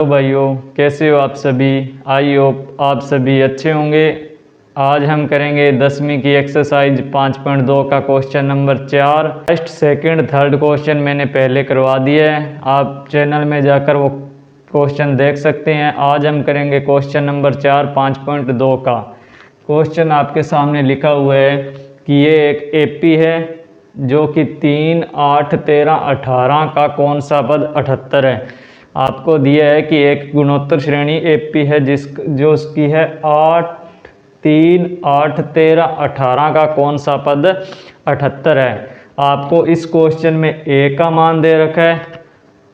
तो भाइयों, कैसे हो आप सभी। आई होप आप सभी अच्छे होंगे। आज हम करेंगे 10वीं की एक्सरसाइज 5.2 का question number 4। First second third question मैंने पहले करवा दिया है, आप चैनल में जाकर वो क्वेश्चन देख सकते हैं। आज हम करेंगे क्वेश्चन नंबर 4 5.2 का। क्वेश्चन आपके सामने लिखा हुआ है कि ये एक एपी है जो कि 3, 8, 13, 18 का कौन सा पद 78 है। आपको दिया है कि एक गुणोत्तर श्रेणी एपी है जो उसकी है 8, 3, 8, 13, 18 का कौन सा पद 78 है। आपको इस क्वेश्चन में ए का मान दे रखा है।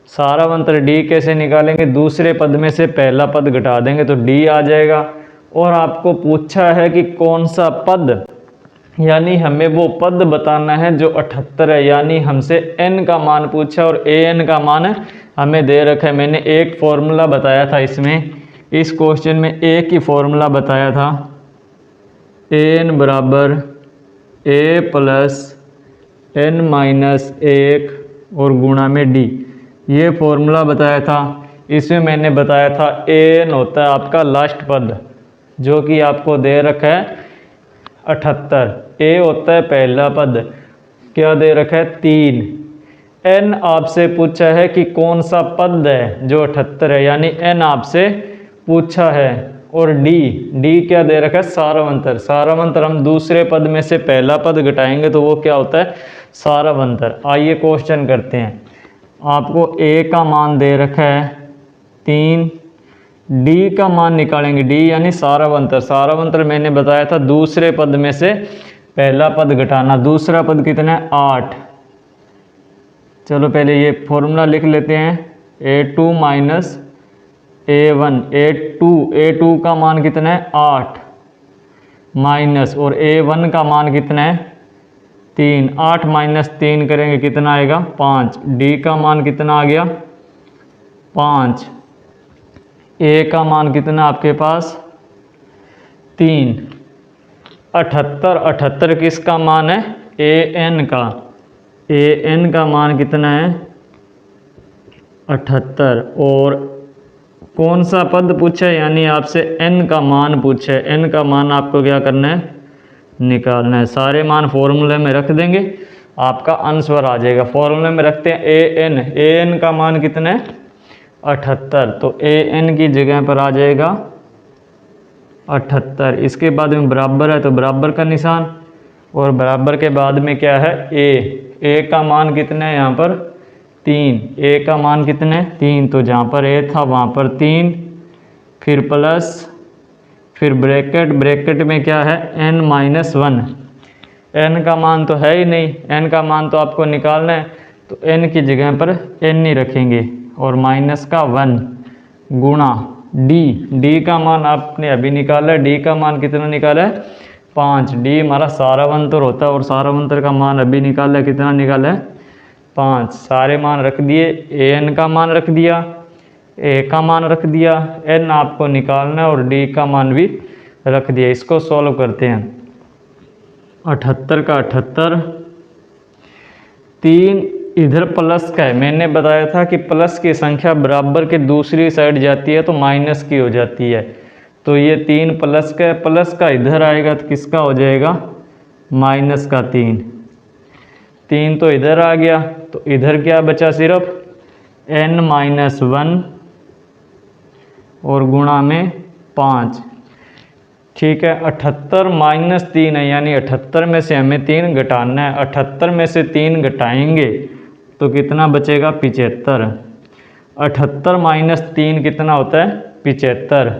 सारावंतर डी कैसे निकालेंगे, दूसरे पद में से पहला पद घटा देंगे तो डी आ जाएगा। और आपको पूछा है कि कौन सा पद, यानी हमें वो पद बताना है जो 78 है, यानी हमसे n का मान पूछा और an का मान हमें दे रखा है। मैंने एक फॉर्मूला बताया था इस क्वेश्चन में एक ही फॉर्मूला बताया था, an बराबर a प्लस n माइनस 1 और गुणा में d, ये फॉर्मूला बताया था। इसमें मैंने बताया था an होता है आपका लास्ट पद जो कि आपको दे रखा है 78, ए होता है पहला पद, क्या दे रखा है 3। n आपसे पूछा है कि कौन सा पद है जो 78 है, यानी n आपसे पूछा है। और d क्या दे रखा है सारावंतर हम दूसरे पद में से पहला पद घटाएंगे तो वो क्या होता है सारावंतर। आइए क्वेश्चन करते हैं। आपको a का मान दे रखा है 3, d का मान निकालेंगे, d यानी सारावंतर मैंने बताया था दूसरे पद में से पहला पद घटाना। दूसरा पद कितना है 8। चलो पहले ये फॉर्मूला लिख लेते हैं, a2 माइनस a1, a2 का मान कितना है 8 माइनस, और a1 का मान कितना है 3। 8 माइनस 3 करेंगे कितना आएगा 5। d का मान कितना आ गया 5। a का मान कितना आपके पास 3। 78 किसका मान है an का, an का मान कितना है 78। और कौन सा पद पूछा है, यानी आपसे n का मान पूछा है। n का मान आपको क्या करना है निकालना है। सारे मान फॉर्मूले में रख देंगे, आपका आंसर आ जाएगा। फॉर्मूले में रखते हैं an का मान कितना है 78, तो an की जगह पर आ जाएगा 78। इसके बाद में बराबर है तो बराबर का निशान, और बराबर के बाद में क्या है a का मान कितना है यहाँ पर 3। a का मान कितना है 3, तो जहाँ पर a था वहाँ पर 3, फिर प्लस, फिर ब्रैकेट में क्या है n माइनस 1। n का मान तो है ही नहीं, n का मान तो आपको निकालना है, तो n की जगह पर n ही रखेंगे और माइनस का 1 गुणा d का मान आपने अभी निकाला है। d का मान कितना निकाला है 5। d हमारा सारावंतर होता है और सारावंतर का मान अभी निकाला है, कितना निकाला है 5। सारे मान रख दिए, an का मान रख दिया, a का मान रख दिया, n आपको निकालना है और d का मान भी रख दिया। इसको सॉल्व करते हैं। 78 का 78, 3 इधर प्लस का है। मैंने बताया था कि प्लस की संख्या बराबर के दूसरी साइड जाती है तो माइनस की हो जाती है। तो ये 3 प्लस का है, प्लस का इधर आएगा तो किसका हो जाएगा माइनस का 3 तो इधर आ गया, तो इधर क्या बचा सिर्फ n माइनस 1 और गुणा में 5। ठीक है, 78 माइनस 3 है, यानी 78 में से हमें 3 घटाना है। 78 में से 3 घटाएंगे तो कितना बचेगा 75। 78 माइनस 3 कितना होता है 75।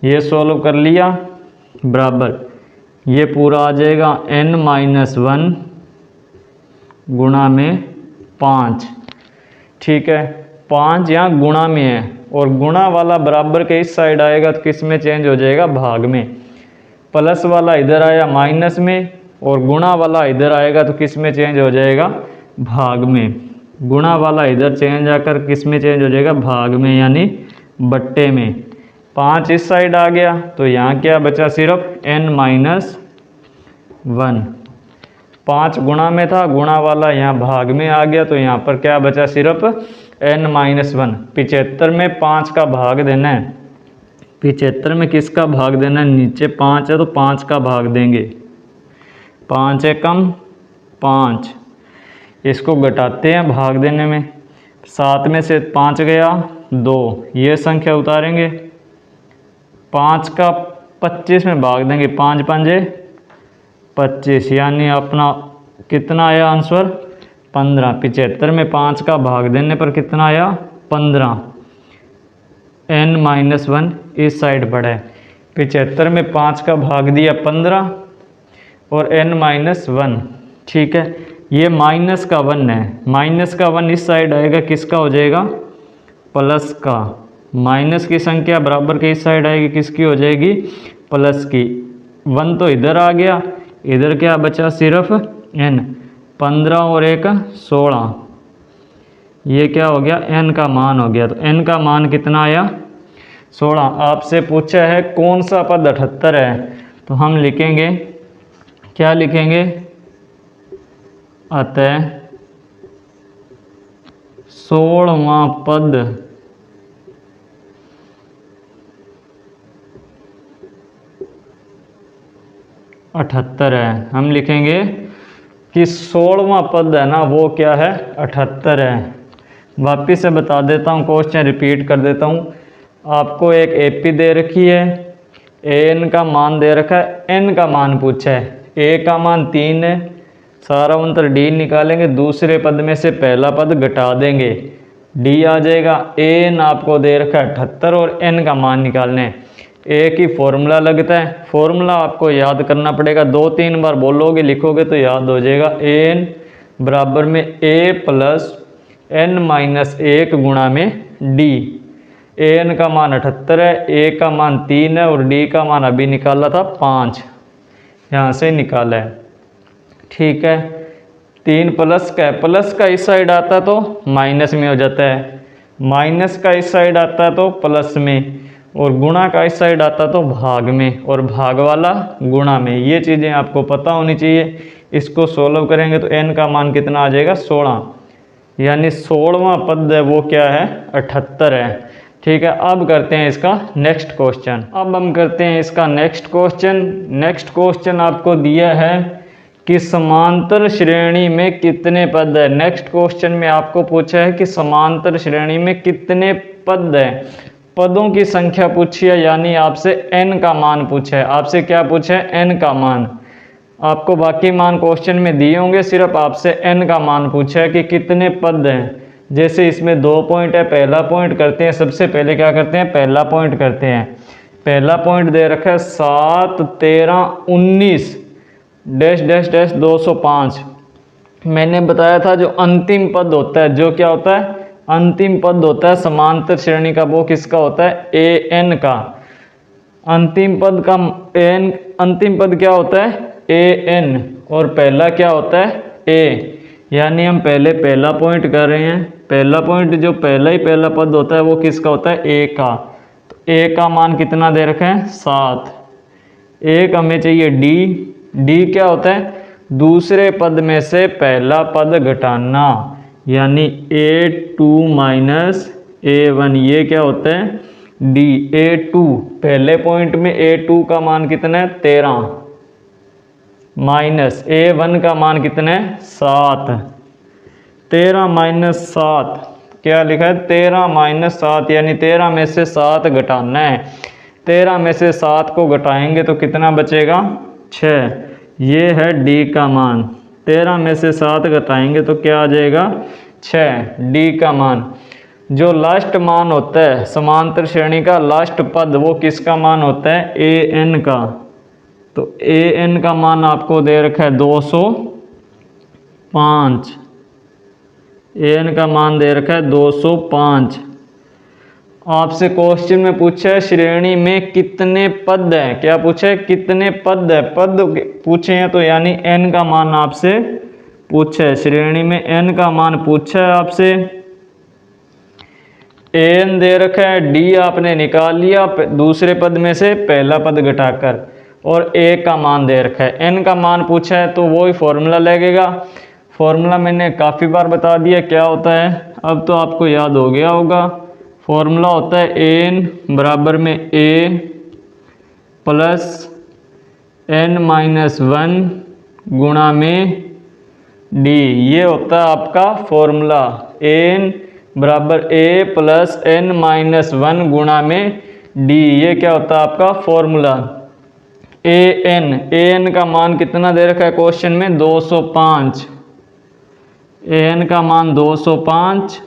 ये सॉल्व कर लिया, बराबर ये पूरा आ जाएगा n माइनस 1 गुणा में 5। ठीक है, 5 यहाँ गुणा में है और गुणा वाला बराबर के इस साइड आएगा तो किस में चेंज हो जाएगा भाग में। प्लस वाला इधर आया माइनस में और गुणा वाला इधर आएगा तो किस में चेंज हो जाएगा भाग में। गुणा वाला इधर चेंज आकर किस में चेंज हो जाएगा भाग में, यानी बट्टे में। 5 इस साइड आ गया तो यहाँ क्या बचा सिर्फ n माइनस 1। 5 गुणा में था, गुणा वाला यहाँ भाग में आ गया तो यहाँ पर क्या बचा सिर्फ n-1। 75 में 5 का भाग देना है। 75 में किसका भाग देना है? नीचे 5 है तो 5 का भाग देंगे। 5 है कम 5, इसको घटाते हैं भाग देने में। 7 में से 5 गया 2, ये संख्या उतारेंगे। 5 का 25 में भाग देंगे। 5 पंजे 25, यानी अपना कितना आया आंसर? 15। 75 में 5 का भाग देने पर कितना आया? 15। n-1 इस साइड बढ़ा है। 75 में 5 का भाग दिया 15 और n-1, ठीक है। ये माइनस का 1 है, माइनस का 1 इस साइड आएगा, किसका हो जाएगा? प्लस का। माइनस की संख्या बराबर के इस साइड आएगी, किसकी हो जाएगी? प्लस की। 1 तो इधर आ गया, इधर क्या बचा? सिर्फ n। 15 और 1 16, ये क्या हो गया? n का मान हो गया। तो n का मान कितना आया? 16। आपसे पूछा है कौन सा पद 78 है, तो हम लिखेंगे, क्या लिखेंगे? अतः 16वां पद 78 है। हम लिखेंगे कि 16वां पद है ना, वो क्या है? 78 है। वापिस से बता देता हूँ, क्वेश्चन रिपीट कर देता हूँ। आपको एक एपी दे रखी है, एन का मान दे रखा है, एन का मान पूछा है। ए का मान 3 है, सारा अंतर डी निकालेंगे, दूसरे पद में से पहला पद घटा देंगे, डी आ जाएगा। एन आपको दे रखा है 78 और एन का मान निकालने हैं। एक ही फॉर्मूला लगता है, फॉर्मूला आपको याद करना पड़ेगा। 2-3 बार बोलोगे लिखोगे तो याद हो जाएगा। एन बराबर में ए प्लस n-1 गुणा में डी। एन का मान 78 है, ए का मान 3 है और डी का मान अभी निकाला था 5, यहाँ से निकाला है, ठीक है। 3 प्लस का है, प्लस का इस साइड आता तो माइनस में हो जाता है, माइनस का इस साइड आता तो प्लस में, और गुणा का इस साइड आता तो भाग में, और भाग वाला गुणा में। ये चीज़ें आपको पता होनी चाहिए। इसको सोल्व करेंगे तो n का मान कितना आ जाएगा? 16, यानी 16वां पद है वो क्या है? 78 है, ठीक है। अब करते हैं इसका नेक्स्ट क्वेश्चन। अब हम करते हैं इसका नेक्स्ट क्वेश्चन। नेक्स्ट क्वेश्चन आपको दिया है कि समांतर श्रेणी में कितने पद है। नेक्स्ट क्वेश्चन में आपको पूछा है कि समांतर श्रेणी में कितने पद है। पदों की संख्या पूछी है, यानी आपसे n का मान पूछा है। आपसे क्या पूछा है? n का मान। आपको बाकी मान क्वेश्चन में दिए होंगे, सिर्फ आपसे n का मान पूछा है कि कितने पद हैं। जैसे इसमें 2 पॉइंट है, पहला पॉइंट करते हैं। सबसे पहले क्या करते हैं? पहला पॉइंट करते हैं। पहला पॉइंट दे रखा है 7, 13, 19 डैश डैश डैश 205। मैंने बताया था जो अंतिम पद होता है, जो क्या होता है? अंतिम पद होता है समांतर श्रेणी का, वो किसका होता है? ए एन का। अंतिम पद का एन, अंतिम पद क्या होता है? ए एन, और पहला क्या होता है? ए। यानी हम पहले पहला पॉइंट कर रहे हैं। पहला पॉइंट जो पहला ही पहला पद होता है वो किसका होता है? ए का। तो ए का मान कितना दे रखा है? 7। एक हमें चाहिए डी। डी क्या होता है? दूसरे पद में से पहला पद घटाना, यानी A2 माइनस A1। ये क्या होता है? डी। A2 पहले पॉइंट में A2 का मान कितना है? 13 माइनस A1 का मान कितना है? 7। 13 माइनस 7 क्या लिखा है? 13 माइनस 7, यानी 13 में से 7 घटाना है। 13 में से 7 को घटाएंगे तो कितना बचेगा? 6। ये है डी का मान। 13 में से 7 घटाएंगे तो क्या आ जाएगा? 6। डी का मान। जो लास्ट मान होता है समांतर श्रेणी का, लास्ट पद, वो किसका मान होता है? ए एन का। तो ए एन का मान आपको दे रखा है 205। ए एन का मान दे रखा है 205। आपसे क्वेश्चन में पूछा है श्रेणी में कितने पद हैं। क्या पूछा है? कितने पद है। पद पूछे हैं तो यानी n का मान आपसे पूछा है। श्रेणी में n का मान पूछा है आपसे। n दे रखा है, d आपने निकाल लिया दूसरे पद में से पहला पद घटाकर, और a का मान दे रखा है। n का मान पूछा है तो वो ही फॉर्मूला लगेगा। फॉर्मूला मैंने काफ़ी बार बता दिया क्या होता है। अब तो आपको याद हो गया होगा। फॉर्मूला होता है एन बराबर में ए प्लस n-1 गुणा में डी। ये होता है आपका फॉर्मूला, एन बराबर ए प्लस n-1 गुणा में डी। ये क्या होता है आपका फॉर्मूला। एन का मान कितना दे रखा है क्वेश्चन में, 205। एन का मान 205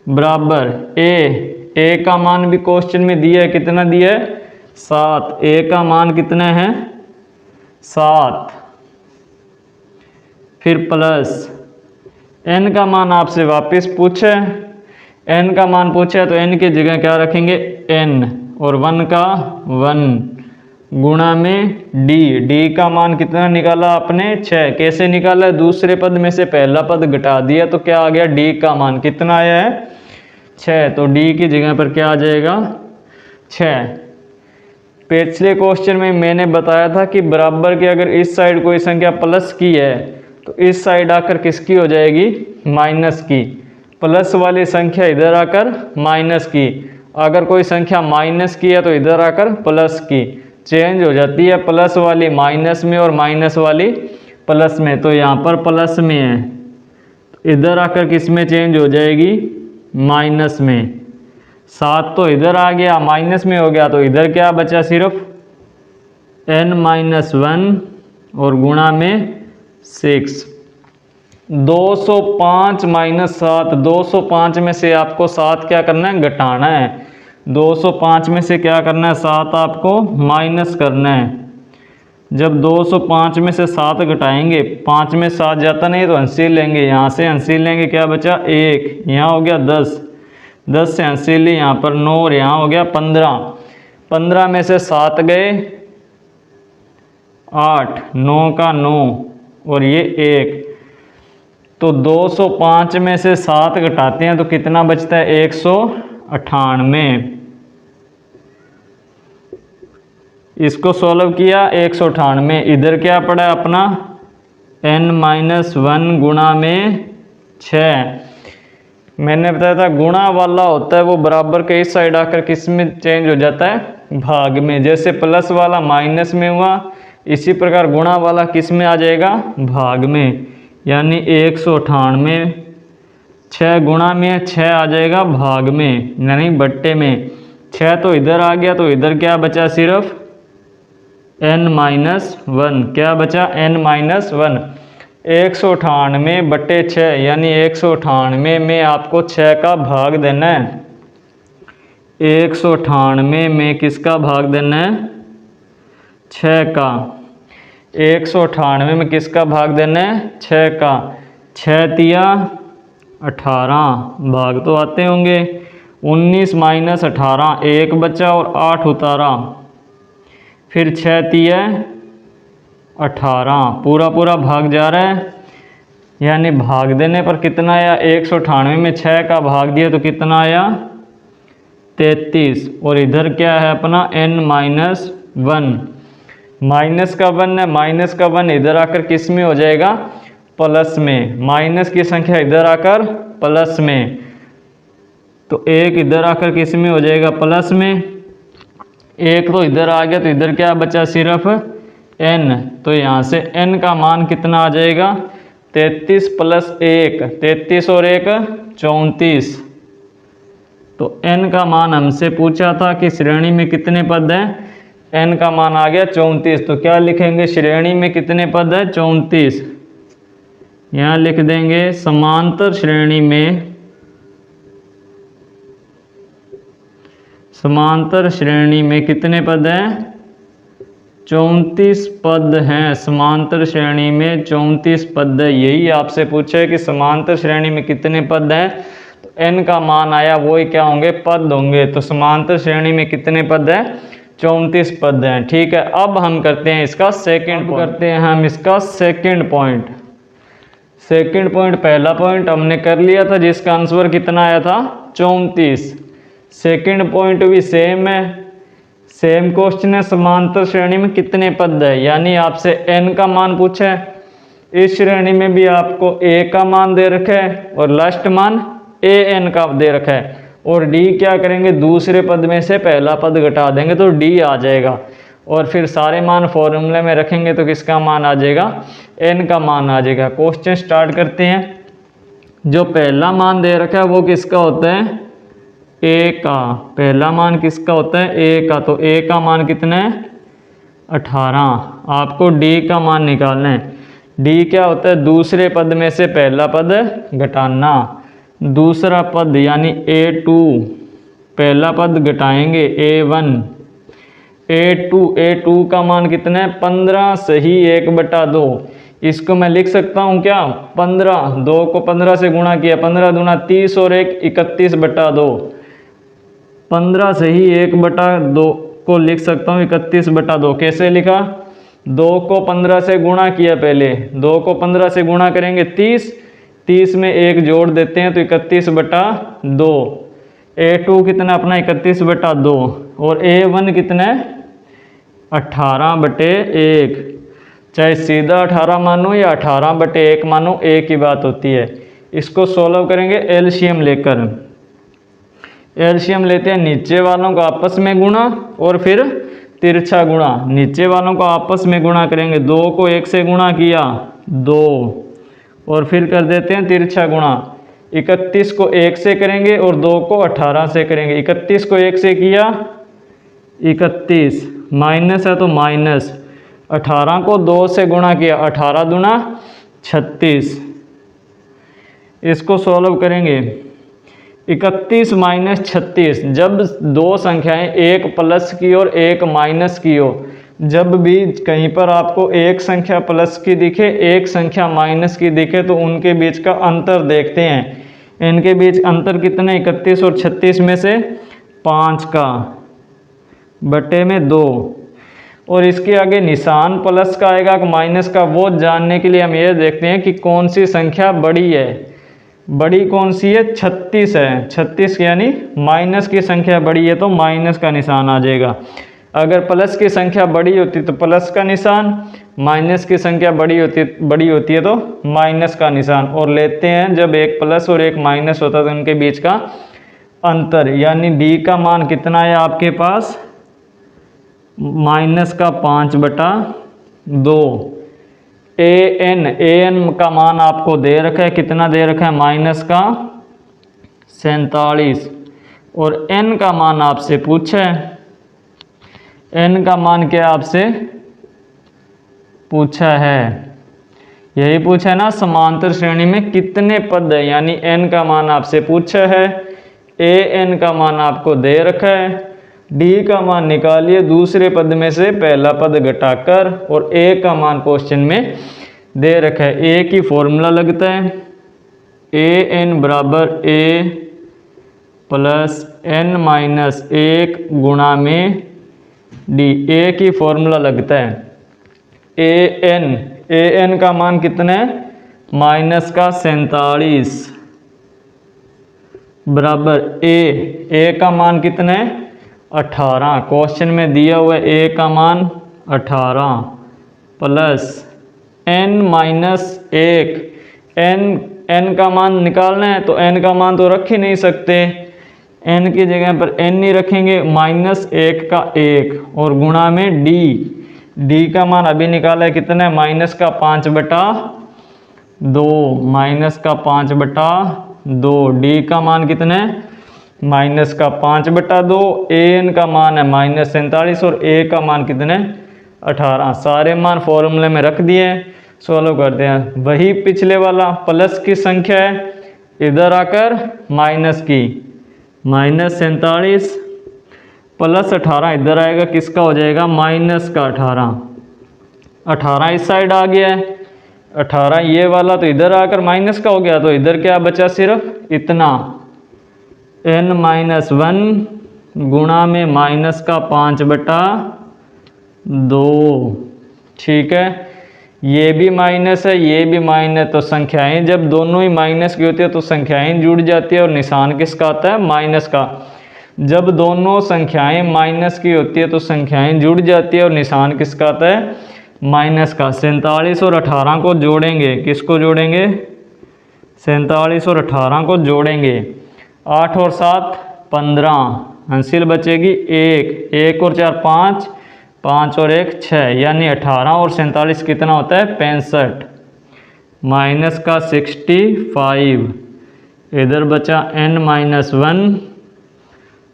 बराबर ए का मान भी क्वेश्चन में दिया है, कितना दिया है 7। ए का मान कितना है 7। फिर प्लस एन का मान आपसे वापस पूछे, एन का मान पूछे तो एन की जगह क्या रखेंगे एन, और 1 का 1 गुणा में डी का मान कितना निकाला आपने 6। कैसे निकाला, दूसरे पद में से पहला पद घटा दिया तो क्या आ गया, डी का मान कितना आया है 6। तो डी की जगह पर क्या आ जाएगा 6। पिछले क्वेश्चन में मैंने बताया था कि बराबर की अगर इस साइड कोई संख्या प्लस की है तो इस साइड आकर किसकी हो जाएगी, माइनस की। प्लस वाली संख्या इधर आकर माइनस की, अगर कोई संख्या माइनस की है तो इधर आकर प्लस की, चेंज हो जाती है प्लस वाली माइनस में और माइनस वाली प्लस में। तो यहाँ पर प्लस में है तो इधर आकर किस में चेंज हो जाएगी, माइनस में। 7 तो इधर आ गया, माइनस में हो गया, तो इधर क्या बचा सिर्फ n-1 और गुणा में 6। 205 माइनस 7, 205 में से आपको 7 क्या करना है, घटाना है। 205 में से क्या करना है, 7 आपको माइनस करना है। जब 205 में से 7 घटाएंगे, 5 में 7 जाता नहीं तो अंसी लेंगे, यहाँ से अंसी लेंगे, क्या बचा 1, यहाँ हो गया 10, 10 से अंसी ली, यहाँ पर 9 और यहाँ हो गया 15। 15 में से 7 गए 8, 9 का 9 और ये 1। तो 205 में से 7 घटाते हैं तो कितना बचता है 198। इसको सॉल्व किया 198। इधर क्या पड़ा अपना n-1 गुणा में 6। मैंने बताया था गुणा वाला होता है वो बराबर के इस साइड आकर किस में चेंज हो जाता है, भाग में। जैसे प्लस वाला माइनस में हुआ, इसी प्रकार गुणा वाला किस में आ जाएगा, भाग में। यानी 198 6 गुणा में 6 आ जाएगा भाग में, यानी बट्टे में। 6 तो इधर आ गया, तो इधर क्या बचा सिर्फ n-1। क्या बचा n-1। 198 बट्टे 6 यानी 198 में आपको 6 का भाग देना है। 198 में किसका भाग देना है, 6 का। 198 में किसका भाग देना है, 6 का। 6 तिया 18, भाग तो आते होंगे। 19 माइनस 18, 1 बचा और 8 उतारा, फिर 6 तिया 18, पूरा पूरा भाग जा रहा है। यानी भाग देने पर कितना आया, 198 में 6 का भाग दिया तो कितना आया 33। और इधर क्या है अपना n-1, माइनस का 1 है, माइनस का 1 इधर आकर किस में हो जाएगा, प्लस में। माइनस की संख्या इधर आकर प्लस में, तो 1 इधर आकर किस में हो जाएगा, प्लस में। 1 तो इधर आ गया, तो इधर क्या बचा सिर्फ n। तो यहाँ से n का मान कितना आ जाएगा, 33 प्लस 1, 33 और 1 34। तो n का मान हमसे पूछा था कि श्रेणी में कितने पद हैं, n का मान आ गया 34। तो क्या लिखेंगे, श्रेणी में कितने पद है 34। यहाँ लिख देंगे समांतर श्रेणी में, समांतर श्रेणी में कितने पद हैं, 34 पद हैं। समांतर श्रेणी में 34 पद है। यही आपसे पूछा है कि समांतर श्रेणी में कितने पद हैं, तो n का मान आया, वो ही क्या होंगे, पद होंगे। तो समांतर श्रेणी में कितने पद हैं, 34 पद हैं। ठीक है, अब हम करते हैं इसका सेकंड पॉइंट। करते हैं हम इसका सेकंड पॉइंट। सेकंड पॉइंट, पहला पॉइंट हमने कर लिया था जिसका आंसर कितना आया था 34। सेकंड पॉइंट भी सेम है, सेम क्वेश्चन है, समांतर श्रेणी में कितने पद है। यानी आपसे n का मान पूछा है, इस श्रेणी में भी आपको a का मान दे रखा है और लास्ट मान ए एन का दे रखा है, और डी क्या करेंगे, दूसरे पद में से पहला पद घटा देंगे तो डी आ जाएगा, और फिर सारे मान फॉर्मूले में रखेंगे तो किसका मान आ जाएगा, एन का मान आ जाएगा। क्वेश्चन स्टार्ट करते हैं। जो पहला मान दे रखा है वो किसका होता है, ए का। पहला मान किसका होता है, ए का। तो ए का मान कितना है, 18। आपको डी का मान निकालना है। डी क्या होता है, दूसरे पद में से पहला पद घटाना। दूसरा पद यानी A2, पहला पद घटाएंगे A1। A2 का मान कितना है, 15 सही 1/2। इसको मैं लिख सकता हूँ क्या, 15, 2 को 15 से गुणा किया, 15 दूना 30 और 1 31/2। 15 सही 1/2 को लिख सकता हूँ 31/2। कैसे लिखा, 2 को 15 से गुणा किया, पहले 2 को 15 से गुणा करेंगे 30 में 1 जोड़ देते हैं तो 31/2। A2 कितना अपना 31/2, और A1 कितना है 18/1। चाहे सीधा 18 मानो या 18/1 मानो, एक ही बात होती है। इसको सोल्व करेंगे एलसीएम लेकर। एलसीएम लेते हैं, नीचे वालों को आपस में गुणा और फिर तिरछा गुणा। नीचे वालों को आपस में गुणा करेंगे, 2 को 1 से गुणा किया 2, और फिर कर देते हैं तिरछा गुणा। 31 को 1 से करेंगे और 2 को 18 से करेंगे। 31 को 1 से किया 31, माइनस है तो माइनस। 18 को 2 से गुणा किया, 18 दूना 36। इसको सॉल्व करेंगे, 31 माइनस 36। जब दो संख्याएं एक प्लस की और एक माइनस की हो, जब भी कहीं पर आपको एक संख्या प्लस की दिखे, एक संख्या माइनस की दिखे, तो उनके बीच का अंतर देखते हैं। इनके बीच अंतर कितना, 31 और 36 में से 5 का बटे में 2। और इसके आगे निशान प्लस का आएगा कि माइनस का, वो जानने के लिए हम ये देखते हैं कि कौन सी संख्या बड़ी है। बड़ी कौन सी है, 36 है। 36 यानी माइनस की संख्या बड़ी है तो माइनस का निशान आ जाएगा। अगर प्लस की संख्या बड़ी होती तो प्लस का निशान, माइनस की संख्या बड़ी होती है तो माइनस का निशान। और लेते हैं जब एक प्लस और एक माइनस होता है तो उनके बीच का अंतर, यानी डी का मान कितना है आपके पास, माइनस का 5/2। एन का मान आपको दे रखा है, कितना दे रखा है, माइनस का 47। और एन का मान आपसे पूछा है, एन का मान क्या आपसे पूछा है, यही पूछा है ना, समांतर श्रेणी में कितने पद है, यानी एन का मान आपसे पूछा है। एन का मान आपको दे रखा है। डी का मान निकालिए दूसरे पद में से पहला पद घटाकर, और ए का मान क्वेश्चन में दे रखा है। ए की फॉर्मूला लगता है एन बराबर ए प्लस एन माइनस 1 गुणा में डी। ए की फॉर्मूला लगता है एन का मान कितना है, माइनस का 47 बराबर ए का मान कितना है, 18। क्वेश्चन में दिया हुआ है ए का मान 18 प्लस एन माइनस 1। एन का मान निकालना है तो एन का मान तो रख ही नहीं सकते, एन की जगह पर एन नहीं रखेंगे, -1 का 1 और गुणा में डी का मान अभी निकाला है कितना है, माइनस का 5/2, माइनस का 5/2। डी का मान कितना है, माइनस का 5/2। एन का मान है -47 और ए का मान कितना है, 18। सारे मान फॉर्मूले में रख दिए, सॉल्व करते हैं। वही पिछले वाला, प्लस की संख्या है, इधर आकर माइनस की, -47 प्लस 18 इधर आएगा, किसका हो जाएगा, माइनस का 18। 18 इस साइड आ गया है, 18 ये वाला तो इधर आकर माइनस का हो गया, तो इधर क्या बचा, सिर्फ इतना n-1 गुणा में माइनस का 5/2। ठीक है, ये भी माइनस है, ये भी माइनस, तो संख्याएं जब दोनों ही माइनस की होती है तो संख्याएं जुड़ जाती है और निशान किसका आता है, माइनस का। जब दोनों संख्याएं माइनस की होती है तो संख्याएं जुड़ जाती है और निशान किसका आता है, माइनस का। 47 और 18 को जोड़ेंगे, किसको जोड़ेंगे, 47 और 18 को जोड़ेंगे, 8 और 7 15, हासिल बचेगी 1, 1 और 4 5, 5 और 1 6, यानी 18 और 47 कितना होता है 65, माइनस का 65, इधर बचा n-1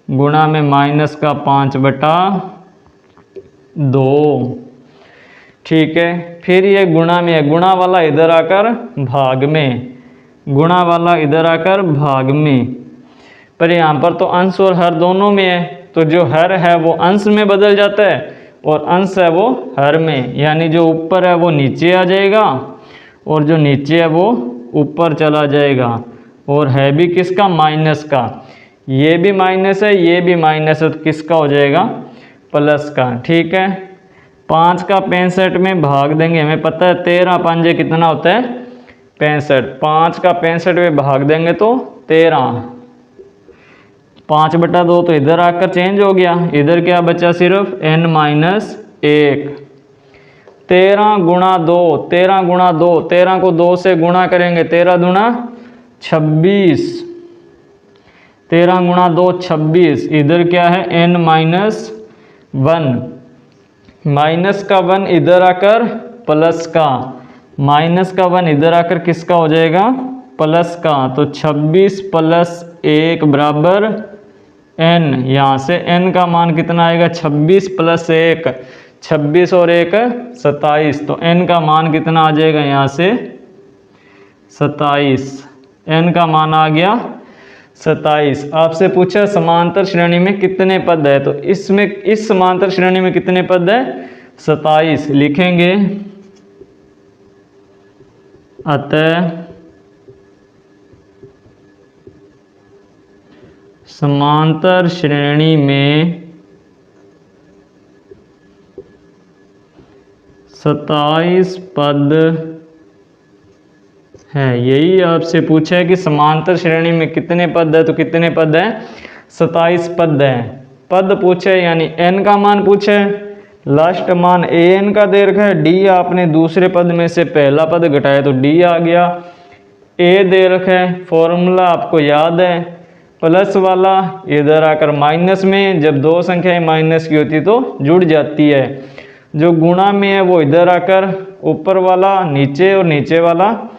गुणा में माइनस का 5/2। ठीक है, फिर ये गुणा में है, गुणा वाला इधर आकर भाग में, गुणा वाला इधर आकर भाग में, पर यहाँ पर तो अंश और हर दोनों में है, तो जो हर है वो अंश में बदल जाता है और अंश है वो हर में, यानी जो ऊपर है वो नीचे आ जाएगा और जो नीचे है वो ऊपर चला जाएगा, और है भी किसका माइनस का, ये भी माइनस है ये भी माइनस है, तो किसका हो जाएगा प्लस का। ठीक है, 5 का 65 में भाग देंगे, हमें पता है 13 पंजे कितना होता है 65, 5 का 65 में भाग देंगे तो 13, 5/2 तो इधर आकर चेंज हो गया, इधर क्या बचा सिर्फ n-1, 13 गुणा 2, 13 गुणा 2, 13 को 2 से गुणा करेंगे, 13 दूना 26, 13 गुणा 2 26, इधर क्या है n-1, माइनस का 1 इधर आकर प्लस का, माइनस का 1 इधर आकर किसका हो जाएगा प्लस का, तो 26 + 1 बराबर n, यहाँ से n का मान कितना आएगा 26 + 1, 26 और 1 27, तो n का मान कितना आ जाएगा यहाँ से 27, n का मान आ गया 27। आपसे पूछा समांतर श्रेणी में कितने पद है, तो इसमें इस समांतर श्रेणी में कितने पद है 27 लिखेंगे, अतः समांतर श्रेणी में 27 पद है। यही आपसे पूछा है कि समांतर श्रेणी में कितने पद है, तो कितने पद है 27 पद है। पद पूछे यानी n का मान पूछे, लास्ट मान an का दे रखा है, d आपने दूसरे पद में से पहला पद घटाया तो d आ गया, a दे रखा है, फॉर्मूला आपको याद है, प्लस वाला इधर आकर माइनस में, जब दो संख्याएं माइनस की होती तो जुड़ जाती है, जो गुणा में है वो इधर आकर ऊपर वाला नीचे और नीचे वाला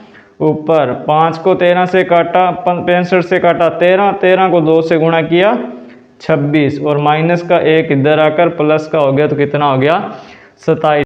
ऊपर, 5 को 13 से काटा, 65 से काटा 13, 13 को 2 से गुणा किया 26, और माइनस का 1 इधर आकर प्लस का हो गया, तो कितना हो गया 27।